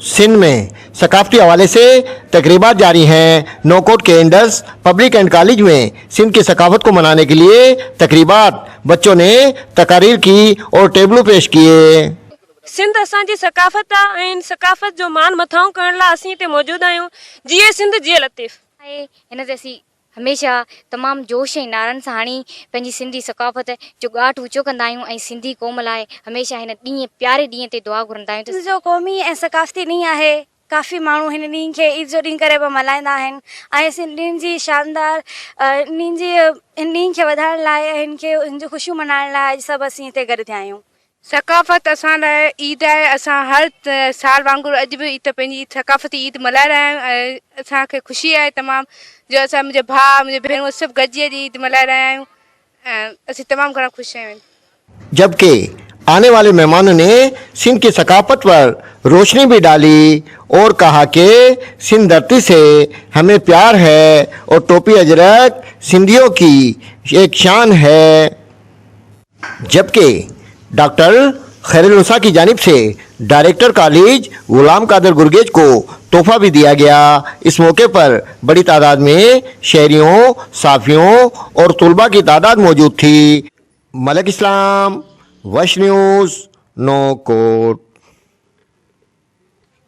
सिंध में सकाफती हवाले से तकरीबात जारी हैं। नौकोट के इंडस पब्लिक एंड कॉलेज में सिंध की सकाफत को मनाने के लिए तकरीबात, बच्चों ने तकारीर की और टेबलू पेश किए। सिंध असांजी सकाफ़त आहे ऐं सकाफ़त जो मान मथाऊं करण लाइ असीं हिते मौजूदु आहियूं। जीअं सिंध जीअं लतीफ़ आहे हिन ते असीं हमेशा तमामु जोश ऐं नारनि सां हाणी पंहिंजी सिंधी सकाफ़त जो ॻाठ ऊचो कंदा आहियूं ऐं सिंधी क़ौम लाइ हमेशा हिन ॾींहं प्यारे ॾींहं ते दुआ घुरंदा आहियूं। जो क़ौमी ऐं सकाफ़ती ॾींहुं आहे, काफ़ी माण्हू हिन ॾींहं खे ईद जो ॾींहुं करे बि मल्हाईंदा आहिनि ऐं सिंधियुनि जी शानदार हिन ॾींहं खे वधाइण लाइ ऐं हिन जी ख़ुशियूं मल्हाइण लाइ सभु असीं हिते गॾु थिया आहियूं। सकाफ़त असां लाइ ईद आहे। असां हर साल वांगुरु अॼु बि ईद पंहिंजी सकाफ़ती ईद मल्हाए रहिया आहियूं ऐं असांखे ख़ुशी आहे तमामु जो असां मुंहिंजे भाउ मुंहिंजे भेनरूं सभु गॾिजी अॼु ईद मल्हाए रहिया आहियूं ऐं असीं तमामु घणा ख़ुशि आहियूं। जबकि आने वाले मेहमानों ने सिंध की सकाफत पर रोशनी भी डाली और कहा कि सिंध धरती से हमें प्यार है और टोपी अजरक सिंधियों की एक शान है। जबकि डॉक्टर खैरुलनिसा की जानिब से डायरेक्टर कॉलेज गुलाम कादर गुरगेज को तोहफा भी दिया गया। इस मौके पर बड़ी तादाद में शहरियों, साफियों और तुलबा की तादाद मौजूद थी। मलिक इस्लाम, वश न्यूज़, नौकोट।